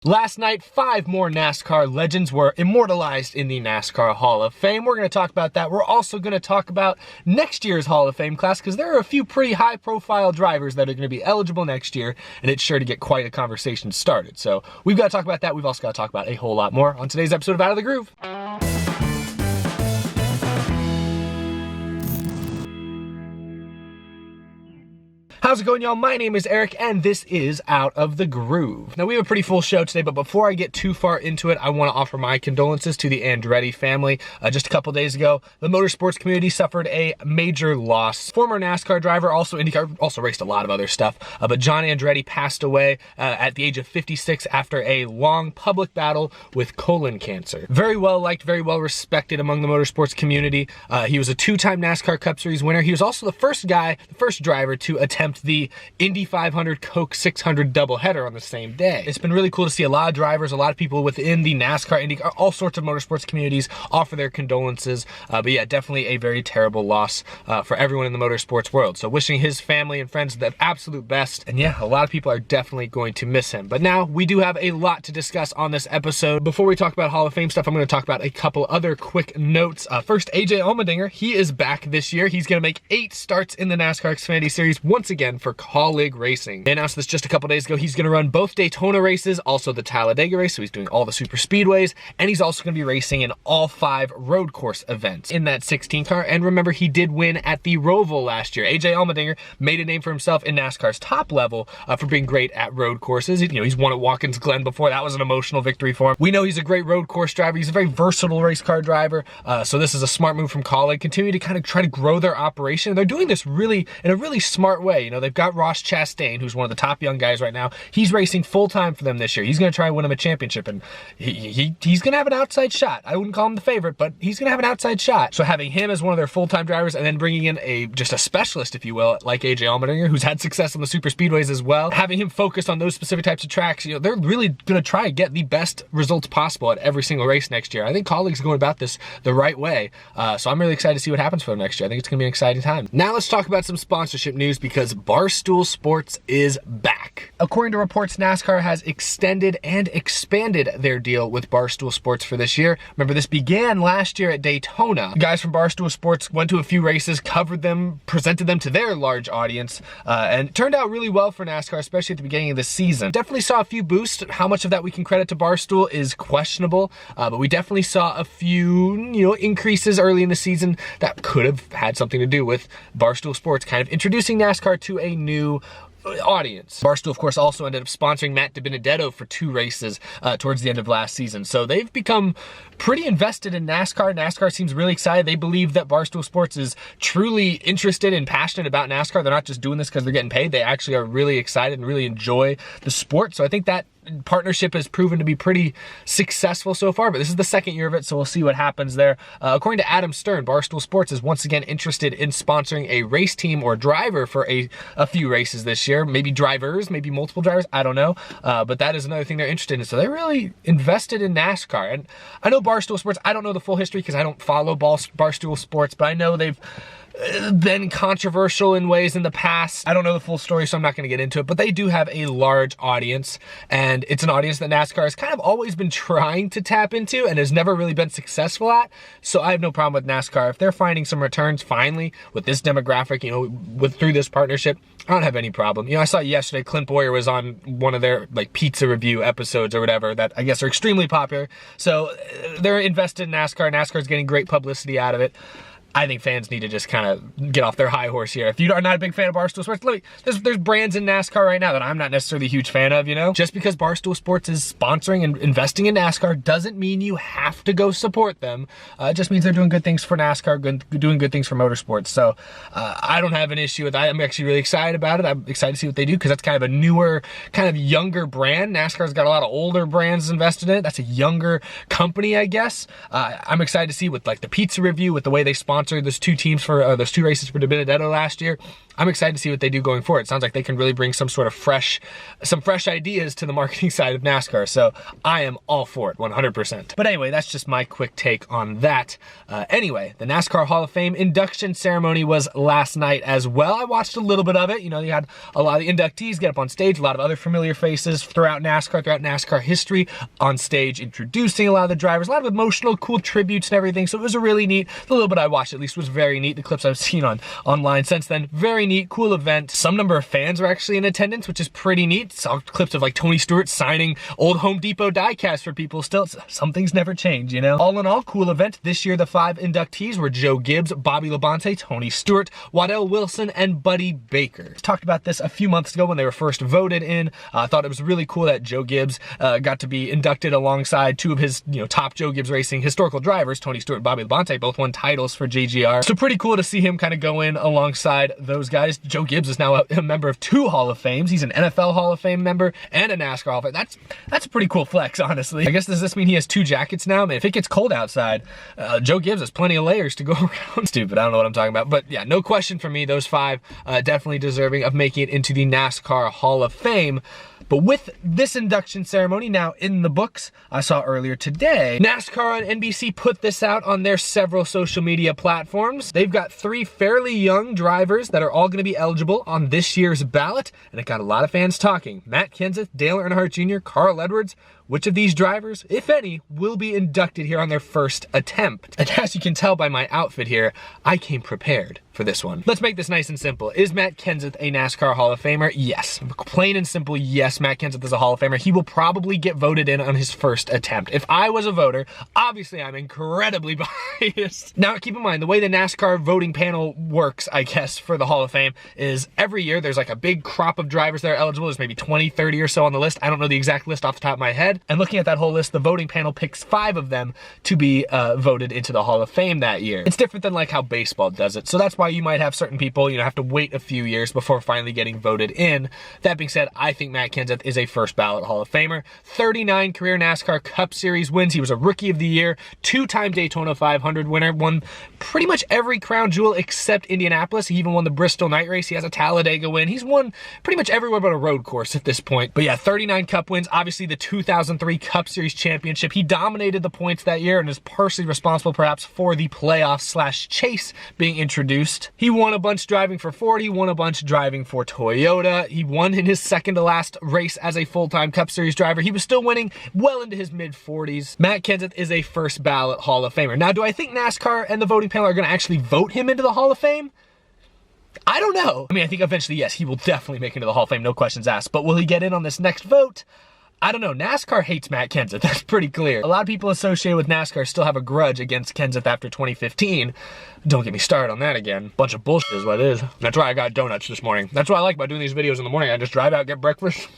Last night, 5 more NASCAR legends were immortalized in the NASCAR Hall of Fame. We're going to talk about that. We're also going to talk about next year's Hall of Fame class because there are a few pretty high-profile drivers that are going to be eligible next year, and it's sure to get quite a conversation started. So we've got to talk about that. We've also got to talk about a whole lot more on today's episode of Out of the Groove. How's it going, y'all? My name is Eric, and this is Out of the Groove. Now, we have a pretty full show today, but before I get too far into it, I want to offer my condolences to the Andretti family. Just a couple days ago, the motorsports community suffered a major loss. Former NASCAR driver, also IndyCar, also raced a lot of other stuff, but John Andretti passed away at the age of 56 after a long public battle with colon cancer. Very well liked, very well respected among the motorsports community. He was a 2-time NASCAR Cup Series winner. He was also the first driver to attempt the Indy 500 Coke 600 doubleheader on the same day. It's been really cool to see a lot of drivers, a lot of people within the NASCAR, IndyCar, all sorts of motorsports communities offer their condolences. But yeah, definitely a very terrible loss for everyone in the motorsports world. So wishing his family and friends the absolute best. And yeah, a lot of people are definitely going to miss him. But now we do have a lot to discuss on this episode. Before we talk about Hall of Fame stuff, I'm going to talk about a couple other quick notes. First, AJ Allmendinger, he is back this year. He's going to make 8 starts in the NASCAR Xfinity Series once again for Colleague Racing. They announced this just a couple days ago. He's going to run both Daytona races, also the Talladega race, so he's doing all the super speedways, and he's also going to be racing in all 5 road course events in that 16 car. And remember, he did win at the Roval last year. AJ Allmendinger made a name for himself in NASCAR's top level for being great at road courses. You know, he's won at Watkins Glen before. That was an emotional victory for him. We know he's a great road course driver. He's a very versatile race car driver, so this is a smart move from Colleague. Continue to kind of try to grow their operation. They're doing this really in a really smart way. You know, they've got Ross Chastain, who's one of the top young guys right now. He's racing full-time for them this year. He's going to try and win him a championship, and he's going to have an outside shot. I wouldn't call him the favorite, but he's going to have an outside shot. So having him as one of their full-time drivers and then bringing in just a specialist, if you will, like AJ Allmendinger, who's had success on the super speedways as well, having him focus on those specific types of tracks, you know, they're really going to try and get the best results possible at every single race next year. I think Colleague's going about this the right way, so I'm really excited to see what happens for them next year. I think it's going to be an exciting time. Now let's talk about some sponsorship news because Barstool Sports is back. According to reports, NASCAR has extended and expanded their deal with Barstool Sports for this year. Remember, this began last year at Daytona. The guys from Barstool Sports went to a few races, covered them, presented them to their large audience, and it turned out really well for NASCAR, especially at the beginning of the season. Definitely saw a few boosts. How much of that we can credit to Barstool is questionable, but we definitely saw a few, increases early in the season that could have had something to do with Barstool Sports kind of introducing NASCAR to a new audience. Barstool, of course, also ended up sponsoring Matt DiBenedetto for 2 races towards the end of last season. So they've become pretty invested in NASCAR. NASCAR seems really excited. They believe that Barstool Sports is truly interested and passionate about NASCAR. They're not just doing this because they're getting paid. They actually are really excited and really enjoy the sport. So I think that partnership has proven to be pretty successful so far, but this is the 2nd year of it, so we'll see what happens there. According to Adam Stern, Barstool Sports is once again interested in sponsoring a race team or driver for a few races this year. Maybe drivers, maybe multiple drivers, I don't know. But that is another thing they're interested in. So they're really invested in NASCAR. And I know Barstool Sports, I don't know the full history because I don't follow Barstool Sports, but I know they've been controversial in ways in the past. I don't know the full story, so I'm not going to get into it, but they do have a large audience, and it's an audience that NASCAR has kind of always been trying to tap into and has never really been successful at. So I have no problem with NASCAR. If they're finding some returns finally with this demographic, through this partnership, I don't have any problem. I saw yesterday Clint Boyer was on one of their pizza review episodes or whatever that I guess are extremely popular. So they're invested in NASCAR. NASCAR is getting great publicity out of it. I think fans need to just kind of get off their high horse here. If you are not a big fan of Barstool Sports, there's brands in NASCAR right now that I'm not necessarily a huge fan of, Just because Barstool Sports is sponsoring and investing in NASCAR doesn't mean you have to go support them. It just means they're doing good things for NASCAR, doing good things for motorsports. So I don't have an issue with that. I'm actually really excited about it. I'm excited to see what they do because that's kind of a newer, kind of younger brand. NASCAR's got a lot of older brands invested in it. That's a younger company, I guess. I'm excited to see with the pizza review, with the way they sponsor sponsor those two teams for those two races for De Benedetto last year. I'm excited to see what they do going forward. It sounds like they can really bring some sort of fresh ideas to the marketing side of NASCAR. So I am all for it, 100%. But anyway, that's just my quick take on that. Anyway, the NASCAR Hall of Fame induction ceremony was last night as well. I watched a little bit of it. You know, you had a lot of the inductees get up on stage, a lot of other familiar faces throughout NASCAR history on stage, introducing a lot of the drivers, a lot of emotional, cool tributes and everything. So it was a really neat, the little bit I watched at least was very neat. The clips I've seen online since then, very neat, cool event. Some number of fans were actually in attendance, which is pretty neat. Saw clips of like Tony Stewart signing old Home Depot diecast for people. Still, some things never change, you know? All in all, cool event. This year, the 5 inductees were Joe Gibbs, Bobby Labonte, Tony Stewart, Waddell Wilson, and Buddy Baker. Talked about this a few months ago when they were first voted in. I thought it was really cool that Joe Gibbs got to be inducted alongside two of his, top Joe Gibbs Racing historical drivers, Tony Stewart and Bobby Labonte, both won titles for JGR. So pretty cool to see him kind of go in alongside those guys. Joe Gibbs is now a member of 2 Hall of Fames. He's an NFL Hall of Fame member and a NASCAR Hall of Fame. That's a pretty cool flex, honestly. I guess, does this mean he has 2 jackets now? Man, if it gets cold outside, Joe Gibbs has plenty of layers to go around. Stupid, I don't know what I'm talking about. But yeah, no question for me, those 5 definitely deserving of making it into the NASCAR Hall of Fame. But with this induction ceremony now in the books, I saw earlier today, NASCAR and NBC put this out on their several social media platforms. They've got 3 fairly young drivers that are all going to be eligible on this year's ballot, and it got a lot of fans talking. Matt Kenseth, Dale Earnhardt Jr., Carl Edwards. Which of these drivers, if any, will be inducted here on their first attempt? And as you can tell by my outfit here, I came prepared for this one. Let's make this nice and simple. Is Matt Kenseth a NASCAR Hall of Famer? Yes. Plain and simple, yes, Matt Kenseth is a Hall of Famer. He will probably get voted in on his first attempt. If I was a voter, obviously I'm incredibly biased. Now, keep in mind, the way the NASCAR voting panel works, I guess, for the Hall of Fame is every year there's like a big crop of drivers that are eligible. There's maybe 20, 30 or so on the list. I don't know the exact list off the top of my head. And looking at that whole list, the voting panel picks 5 of them to be voted into the Hall of Fame that year. It's different than like how baseball does it. So that's why you might have certain people, have to wait a few years before finally getting voted in. That being said, I think Matt Kenseth is a first ballot Hall of Famer. 39 career NASCAR Cup Series wins. He was a Rookie of the Year, 2-time Daytona 500 winner, won pretty much every crown jewel except Indianapolis. He even won the Bristol night race. He has a Talladega win. He's won pretty much everywhere but a road course at this point. But yeah, 39 Cup wins. Obviously the 2003 Cup Series championship. He dominated the points that year and is partially responsible perhaps for the playoff/chase being introduced. He won a bunch driving for Ford. He won a bunch driving for Toyota. He won in his second to last race as a full-time Cup Series driver. He was still winning well into his mid-40s. Matt Kenseth is a first ballot Hall of Famer. Now, do I think NASCAR and the voting panel are going to actually vote him into the Hall of Fame? I don't know. I mean, I think eventually, yes, he will definitely make it into the Hall of Fame, no questions asked. But will he get in on this next vote? I don't know. NASCAR hates Matt Kenseth. That's pretty clear. A lot of people associated with NASCAR still have a grudge against Kenseth after 2015. Don't get me started on that again. Bunch of bullshit is what it is. That's why I got donuts this morning. That's what I like about doing these videos in the morning. I just drive out, get breakfast,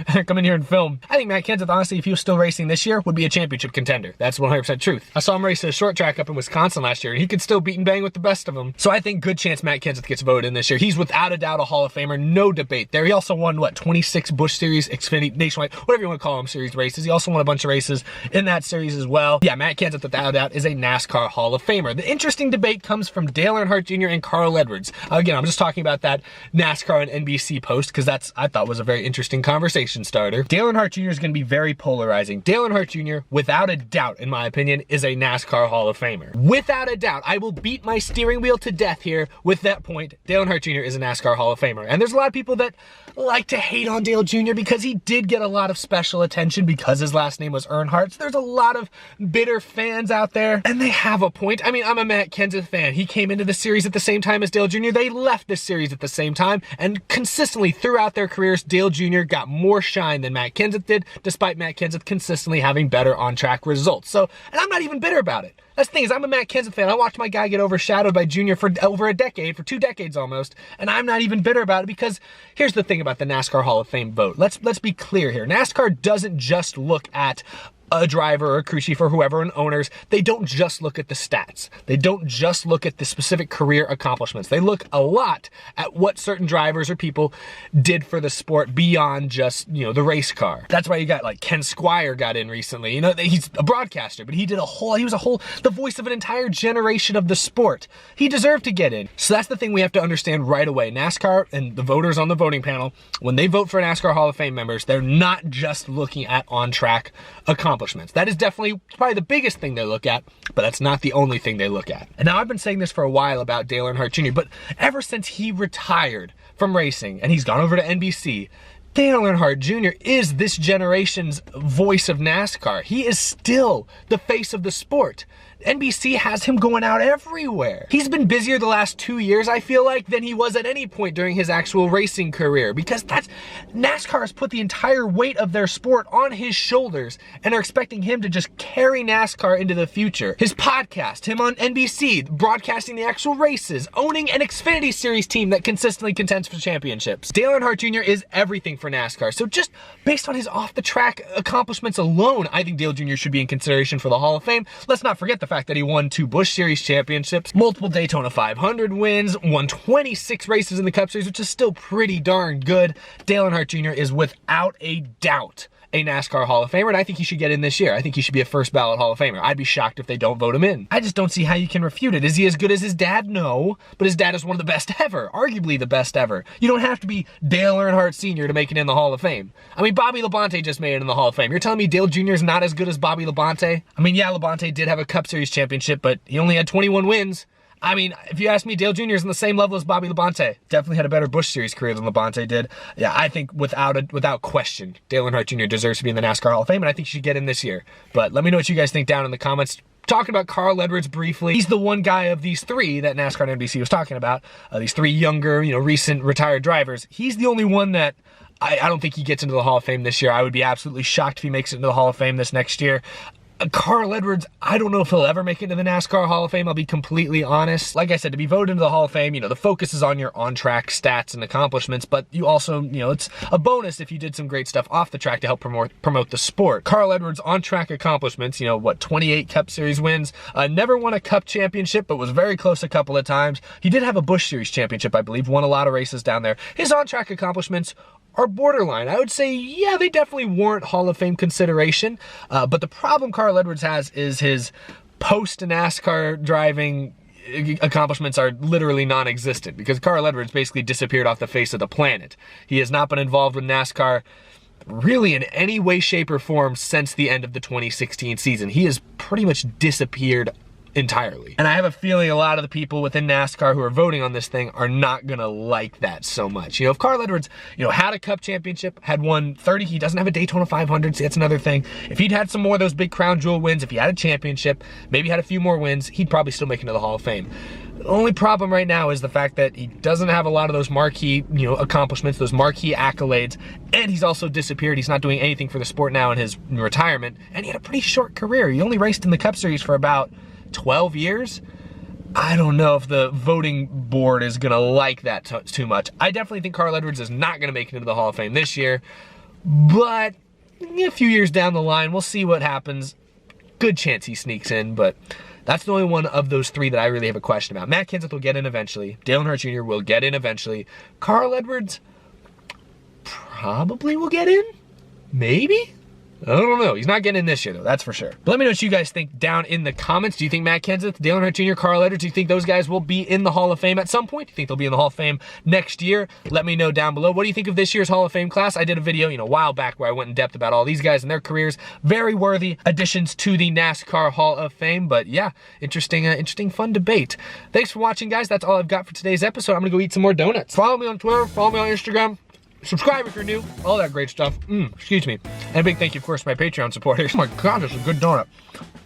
and come in here and film. I think Matt Kenseth, honestly, if he was still racing this year, would be a championship contender. That's 100% truth. I saw him race a short track up in Wisconsin last year, and he could still beat and bang with the best of them. So I think good chance Matt Kenseth gets voted in this year. He's without a doubt a Hall of Famer, no debate there. He also won, 26 Busch Series, Xfinity, Nationwide, whatever you want to call them, series races. He also won a bunch of races in that series as well. Yeah, Matt Kenseth, without a doubt, is a NASCAR Hall of Famer. The interesting debate comes from Dale Earnhardt Jr. and Carl Edwards. Again, I'm just talking about that NASCAR and NBC post because that's, I thought, was a very interesting conversation starter. Dale Earnhardt Jr. is going to be very polarizing. Dale Earnhardt Jr., without a doubt, in my opinion, is a NASCAR Hall of Famer. Without a doubt, I will beat my steering wheel to death here with that point. Dale Earnhardt Jr. is a NASCAR Hall of Famer. And there's a lot of people that like to hate on Dale Jr. because he did get a lot of special attention because his last name was Earnhardt. So there's a lot of bitter fans out there, and they have a point. I mean, I'm a Matt Kenseth fan. He came into the series at the same time as Dale Jr. They left this series at the same time, and consistently throughout their careers, Dale Jr. got more shine than Matt Kenseth did, despite Matt Kenseth consistently having better on-track results. So, and I'm not even bitter about it. That's the thing is, I'm a Matt Kenseth fan. I watched my guy get overshadowed by Junior for over a decade, for 2 decades almost, and I'm not even bitter about it because here's the thing about the NASCAR Hall of Fame vote. Let's be clear here. NASCAR doesn't just look at a driver or a crew chief or whoever and owners, they don't just look at the stats. They don't just look at the specific career accomplishments. They look a lot at what certain drivers or people did for the sport beyond just, the race car. That's why you got like Ken Squire got in recently. He's a broadcaster, but he was the voice of an entire generation of the sport. He deserved to get in. So that's the thing we have to understand right away. NASCAR and the voters on the voting panel, when they vote for NASCAR Hall of Fame members, they're not just looking at on-track accomplishments. That is definitely probably the biggest thing they look at, but that's not the only thing they look at. And now I've been saying this for a while about Dale Earnhardt Jr., but ever since he retired from racing and he's gone over to NBC, Dale Earnhardt Jr. is this generation's voice of NASCAR. He is still the face of the sport. NBC has him going out everywhere. He's been busier the last 2 years, I feel like, than he was at any point during his actual racing career, because NASCAR has put the entire weight of their sport on his shoulders and are expecting him to just carry NASCAR into the future. His podcast, him on NBC, broadcasting the actual races, owning an Xfinity Series team that consistently contends for championships. Dale Earnhardt Jr. is everything for NASCAR. So just based on his off-the-track accomplishments alone, I think Dale Jr. should be in consideration for the Hall of Fame. Let's not forget the fact that he won 2 Busch Series championships, multiple Daytona 500 wins, won 26 races in the Cup Series, which is still pretty darn good. Dale Earnhardt Jr. is without a doubt a NASCAR Hall of Famer, and I think he should get in this year. I think he should be a first-ballot Hall of Famer. I'd be shocked if they don't vote him in. I just don't see how you can refute it. Is he as good as his dad? No, but his dad is one of the best ever, arguably the best ever. You don't have to be Dale Earnhardt Sr. to make it in the Hall of Fame. I mean, Bobby Labonte just made it in the Hall of Fame. You're telling me Dale Jr. is not as good as Bobby Labonte? I mean, yeah, Labonte did have a Cup Series championship, but he only had 21 wins. I mean, if you ask me, Dale Jr. is on the same level as Bobby Labonte. Definitely had a better Busch Series career than Labonte did. Yeah, I think without question, Dale Earnhardt Jr. deserves to be in the NASCAR Hall of Fame, and I think he should get in this year. But let me know what you guys think down in the comments. Talking about Carl Edwards briefly, he's the one guy of these 3 that NASCAR and NBC was talking about. These 3 younger, recent retired drivers. He's the only one that I don't think he gets into the Hall of Fame this year. I would be absolutely shocked if he makes it into the Hall of Fame this next year. Carl Edwards, I don't know if he'll ever make it into the NASCAR Hall of Fame, I'll be completely honest. Like I said, to be voted into the Hall of Fame, the focus is on your on-track stats and accomplishments, but you also, it's a bonus if you did some great stuff off the track to help promote the sport. Carl Edwards' on-track accomplishments, 28 Cup Series wins, never won a Cup championship, but was very close a couple of times. He did have a Busch Series championship, I believe, won a lot of races down there. His on-track accomplishments are borderline. I would say, yeah, they definitely warrant Hall of Fame consideration. But the problem Carl Edwards has is his post-NASCAR driving accomplishments are literally non-existent because Carl Edwards basically disappeared off the face of the planet. He has not been involved with NASCAR really in any way, shape, or form since the end of the 2016 season. He has pretty much disappeared entirely. And I have a feeling a lot of the people within NASCAR who are voting on this thing are not gonna like that so much. If Carl Edwards, had a Cup championship, had won 30, he doesn't have a Daytona 500, so that's another thing. If he'd had some more of those big crown jewel wins, if he had a championship, maybe had a few more wins, he'd probably still make it into the Hall of Fame. The only problem right now is the fact that he doesn't have a lot of those marquee, accomplishments, those marquee accolades, and he's also disappeared. He's not doing anything for the sport now in his retirement, and he had a pretty short career. He only raced in the Cup Series for about 12 years. I don't know if the voting board is gonna like that too much. I definitely think Carl Edwards is not gonna make it into the Hall of Fame this year, but a few years down the line, we'll see what happens. Good chance he sneaks in, but that's the only one of those 3 that I really have a question about. Matt Kenseth will get in eventually. Dale Earnhardt Jr. will get in eventually. Carl Edwards probably will get in, maybe? I don't know. He's not getting in this year, though. That's for sure. But let me know what you guys think down in the comments. Do you think Matt Kenseth, Dale Earnhardt Jr., Carl Edwards, do you think those guys will be in the Hall of Fame at some point? Do you think they'll be in the Hall of Fame next year? Let me know down below. What do you think of this year's Hall of Fame class? I did a video, a while back where I went in depth about all these guys and their careers. Very worthy additions to the NASCAR Hall of Fame. But yeah, interesting, fun debate. Thanks for watching, guys. That's all I've got for today's episode. I'm gonna go eat some more donuts. Follow me on Twitter. Follow me on Instagram. Subscribe if you're new, all that great stuff. Excuse me. And a big thank you, of course, to my Patreon supporters. Oh my God, this is a good donut.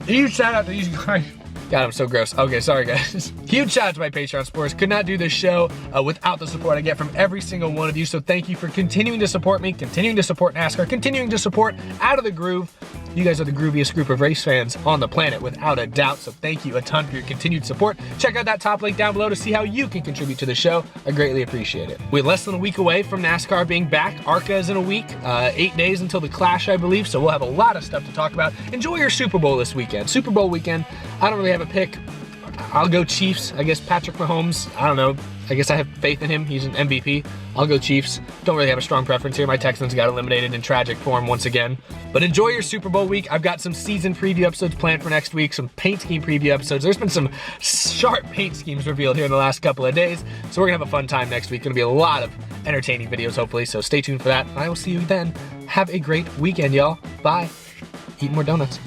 Huge shout out to these guys. God, I'm so gross. Okay, sorry guys. Huge shout out to my Patreon supporters. Could not do this show without the support I get from every single one of you. So thank you for continuing to support me, continuing to support NASCAR, continuing to support Out of the Groove. You guys are the grooviest group of race fans on the planet, without a doubt, so thank you a ton for your continued support. Check out that top link down below to see how you can contribute to the show. I greatly appreciate it. We're less than a week away from NASCAR being back. ARCA is in a week, 8 days until the Clash, I believe, so we'll have a lot of stuff to talk about. Enjoy your Super Bowl this weekend. Super Bowl weekend, I don't really have a pick. I'll go Chiefs. I guess Patrick Mahomes, I don't know. I guess I have faith in him. He's an MVP. I'll go Chiefs. Don't really have a strong preference here. My Texans got eliminated in tragic form once again. But enjoy your Super Bowl week. I've got some season preview episodes planned for next week, some paint scheme preview episodes. There's been some sharp paint schemes revealed here in the last couple of days. So we're going to have a fun time next week. Going to be a lot of entertaining videos, hopefully. So stay tuned for that. I will see you then. Have a great weekend, y'all. Bye. Eat more donuts.